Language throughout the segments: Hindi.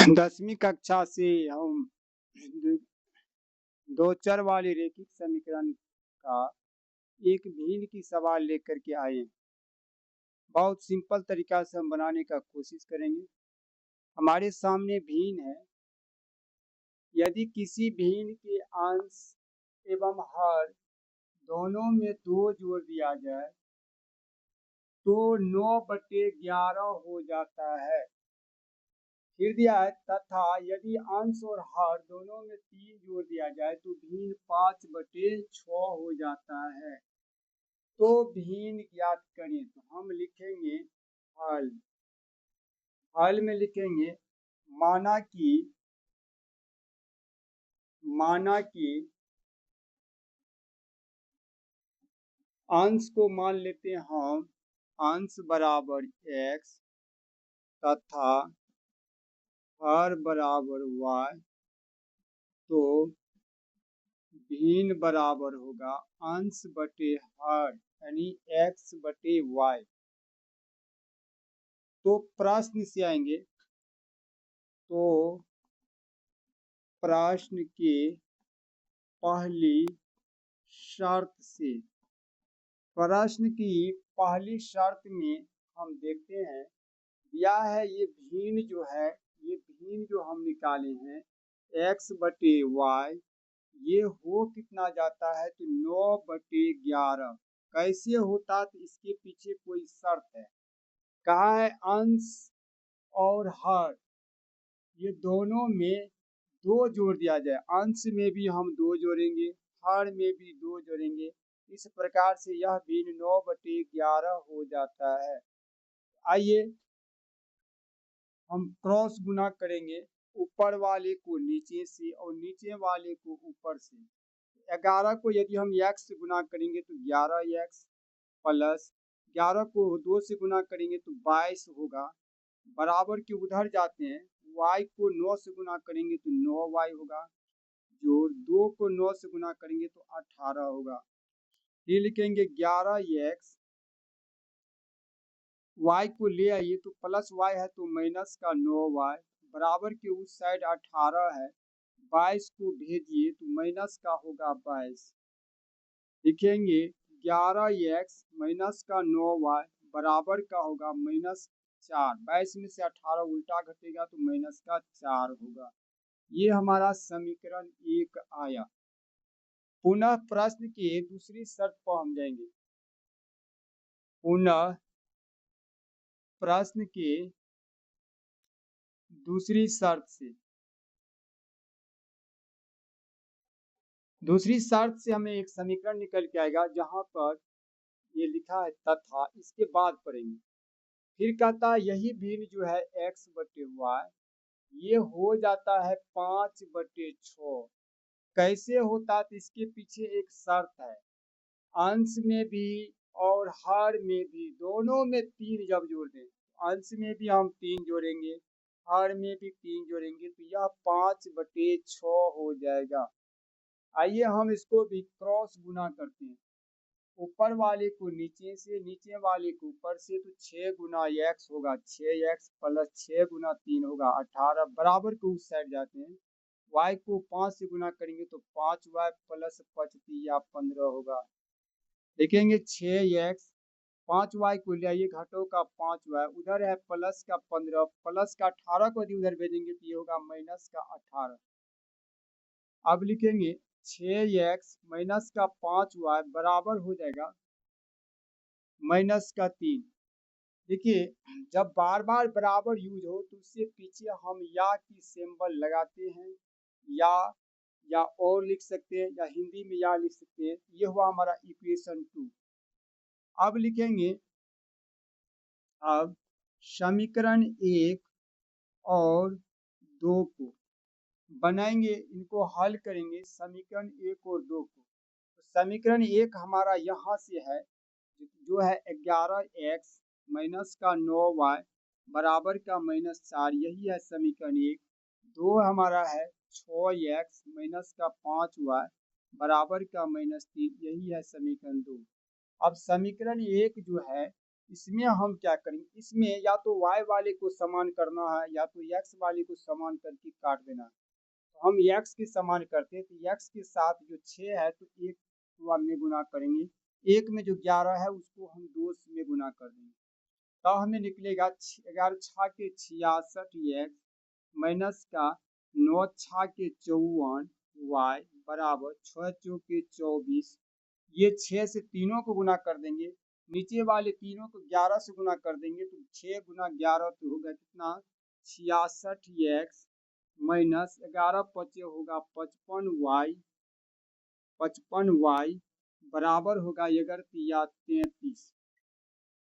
10वीं कक्षा से हम दो चर वाले रैखिक समीकरण का एक भिन्न की सवाल लेकर के आए हैं। बहुत सिंपल तरीका से हम बनाने का कोशिश करेंगे। हमारे सामने भिन्न है। यदि किसी भिन्न के अंश एवं हर दोनों में 2 जोड़ दिया जाए तो 9/11 हो जाता है। फिर दिया है तथा यदि अंश और हर दोनों में 3 जोड़ दिया जाए तो भिन्न 5/6 हो जाता है। तो भिन्न ज्ञात करें। तो हम लिखेंगे हल में लिखेंगे माना कि अंश को मान लेते हैं हम अंश बराबर x तथा हर बराबर y। तो भिन्न बराबर होगा अंश बटे हर यानी x बटे y। तो प्रश्न से आएंगे तो प्रश्न के पहली शर्त से प्रश्न की पहली शर्त में हम देखते हैं दिया है ये भिन्न जो हम निकाले हैं x बटे y ये हो कितना जाता है तो 9/11। कैसे होता तो इसके पीछे कोई शर्त है। कहा है अंश और हर ये दोनों में 2 जोड़ दिया जाए। अंश में भी हम 2 जोड़ेंगे, हर में भी 2 जोड़ेंगे। इस प्रकार से यह भिन्न 9/11 हो जाता है। आइए हम क्रॉस गुना करेंगे ऊपर वाले को नीचे से और नीचे वाले को ऊपर से। 11 को यदि हम x से गुना करेंगे तो 11x प्लस 11 को 2 से गुना करेंगे तो 22 होगा। बराबर के उधर जाते हैं y को 9 से गुना करेंगे तो 9y होगा। जोड़ 2 को 9 से गुना करेंगे तो 18 होगा। ये लिखेंगे 11x y को ले आइए तो प्लस y है तो माइनस का 9y बराबर के उस साइड 18 है। 22 को भेजिए तो माइनस का होगा 22। लिखेंगे 11x माइनस का 9y बराबर का होगा -4। 22 में से 18 उल्टा घटेगा तो -4 होगा। ये हमारा समीकरण 1 आया। पुनः प्रश्न के दूसरी शर्त पर हम जाएंगे। पुनः प्रश्न के दूसरी शर्त से हमें एक समीकरण निकल के आएगा जहां पर ये लिखा है तथा इसके बाद पढ़ेंगे। फिर कहता है यही भिन्न जो है x बटे y ये हो जाता है 5/6। कैसे होता तो इसके पीछे एक शर्त है। अंश में भी और हर में भी दोनों में 3 जब जोड़ दें, अंश में भी हम 3 जोड़ेंगे, हर में भी 3 जोड़ेंगे तो यह 5/6 हो जाएगा। आइए हम इसको भी क्रॉस गुना करते हैं। ऊपर वाले को नीचे से, नीचे वाले को ऊपर से तो 6 गुना x होगा 6x प्लस 6 गुना 3 होगा 18 बराबर को उस साइड जाते हैं। y को 5 से गुना करेंगे तो 5y प्लस 5 होगा। देखेंगे 6x 5y को ले आइए घटो का 5y उधर है प्लस का 15 प्लस का 18 को यदि उधर भेजेंगे तो ये होगा माइनस का 18। अब लिखेंगे 6x माइनस का 5y बराबर हो जाएगा -3। देखिए जब बार बार बराबर यूज हो तो उससे पीछे हम या की सिंबल लगाते हैं या और लिख सकते हैं या हिंदी में या लिख सकते हैं। ये हुआ हमारा इक्वेशन 2। अब लिखेंगे अब समीकरण 1 और 2 को बनाएंगे, इनको हल करेंगे समीकरण 1 और 2 को। तो समीकरण 1 हमारा यहाँ से है जो है 11x माइनस का 9y बराबर का -4 यही है समीकरण 1। 2 हमारा है 6x माइनस का 5y बराबर का -3 यही है समीकरण 2। अब समीकरण 1 जो है इसमें हम क्या करेंगे, इसमें या तो y वाले को समान करना है या तो x वाले को समान करके काट देना है। तो हम x के समान करते हैं, तो x के साथ जो 6 है तो 1 में गुना करेंगे, 1 में जो 11 है उसको हम 2 में गुना कर देंगे। तो हमें निकलेगा 11 6 के 66 x माइनस का 9 6 के 54 y बराबर 6 चौक के 24। ये 6 से तीनों को गुना कर देंगे, नीचे वाले तीनों को 11 से गुना कर देंगे, तो 6 गुना 11 तो होगा कितना 66x माइनस 11 पचे होगा 55y बराबर होगा 11 या 33।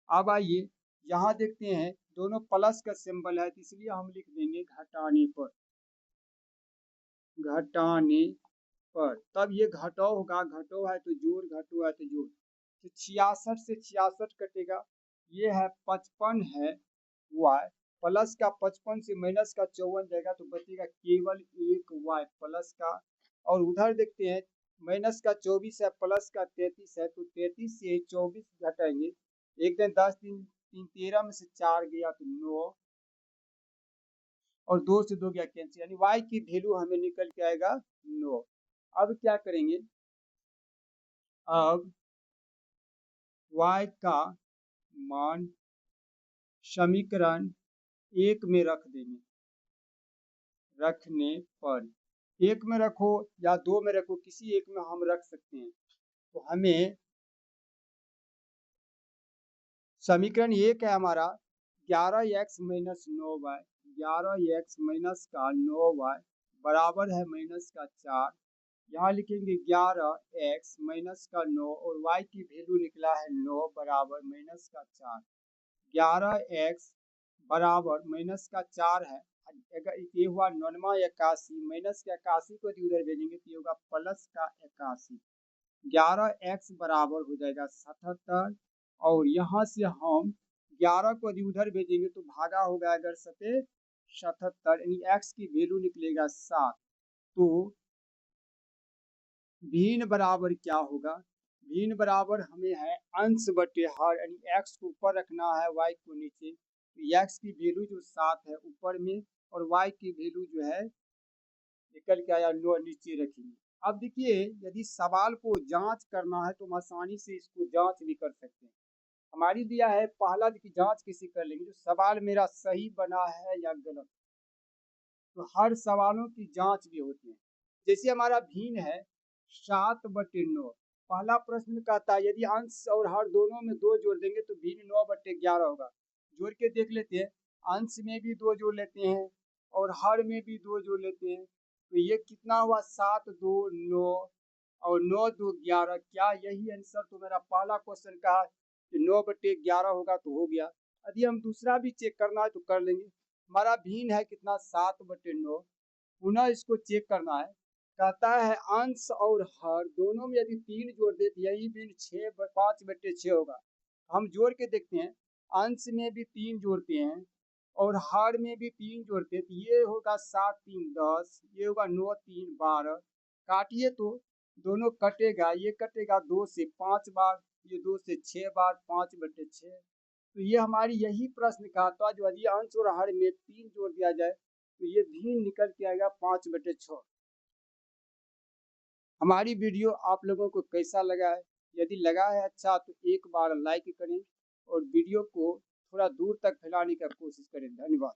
अब आइए यहाँ देखते हैं दोनों प्लस का सिंबल है, तो इसलिए हम लिख देंगे घटाने पर, तब ये घटाओ होगा, घटो है तो जोड़, घटो है तो जोड़। तो 66 से 66 कटेगा, ये है 55 है y प्लस का 55 से माइनस का 54 जाएगा तो बचेगा केवल एक y प्लस का। और उधर देखते हैं माइनस का 24 है प्लस का 33 है, तो 33 से 24 घटाएंगे, एक दिन 10 दिन 3 13 में से 4 गया तो 9 और 2 से 2 गया कैंसिल, यानी y की वैल्यू हमें निकल के आएगा 9। अब क्या करेंगे, अब y का मान समीकरण 1 में रख देंगे, रखने पर 1 में रखो या 2 में रखो, किसी एक में हम रख सकते हैं। तो हमें समीकरण 1 है हमारा 11x minus 9y, 11x minus का 9y बराबर है माइनस का 4। यहाँ लिखेंगे 11x माइनस का 9 और y की वैल्यू निकला है 9 बराबर माइनस का 4। 11x बराबर माइनस का 4 है, ये हुआ 81 माइनस का 81 को उधर भेजेंगे तो ये होगा प्लस का 81। 11x बराबर हो जाएगा 77 और यहाँ से हम 11 को यदि उधर भेजेंगे तो भागा होगा अगर 77, यानी x की वैल्यू निकलेगा 7। तो भिन्न बराबर क्या होगा, भिन्न बराबर हमें है अंश बटे हर, यानी x को ऊपर रखना है y को नीचे, तो x की वैल्यू जो 7 है ऊपर में और y की वैल्यू जो है निकल के आया 9 नीचे रखेंगे। अब देखिए यदि सवाल को जांच करना है तो हम आसानी से इसको जांच भी कर सकते हैं। हमारी दिया है पहला की जांच कैसे कर लेंगे, जो सवाल मेरा सही बना है या गलत, तो हर सवालों की जांच भी होती है। जैसे हमारा भिन्न है 7/9, पहला प्रश्न कहता है यदि अंश और हर दोनों में 2 जोड़ देंगे तो भिन्न 9/11 होगा। जोड़ के देख लेते हैं, अंश में भी 2 जोड़ लेते हैं और हर में भी 2 जोड़ लेते हैं, तो ये कितना हुआ 7 2 9 और 9 2 11। क्या यही आंसर तो मेरा पहला क्वेश्चन का 9/11 होगा, तो हो गया। यदि हम दूसरा भी चेक करना है तो कर लेंगे। हमारा भिन्न है कितना 7/9, पुनः इसको चेक करना है, कहता है अंश और हर दोनों में यदि 3 जोड़ दे तो यही भिन्न 5/6 होगा। हम जोड़ के देखते हैं, अंश में भी 3 जोड़ते हैं और हर में भी 3 जोड़ते हैं, तो ये होगा 7 3 10, ये होगा 9 3 12। काटिए तो दोनों कटेगा, ये कटेगा 2 से 5 बार, ये 2 से 6 बार, 5/6। तो ये हमारी यही प्रश्न का था, जो यदि अंश और हर में 3 जोड़ दिया जाए तो ये भिन्न निकल के आएगा 5/6। हमारी वीडियो आप लोगों को कैसा लगा है, यदि लगा है अच्छा तो एक बार लाइक करें और वीडियो को थोड़ा दूर तक फैलाने की कोशिश करें। धन्यवाद।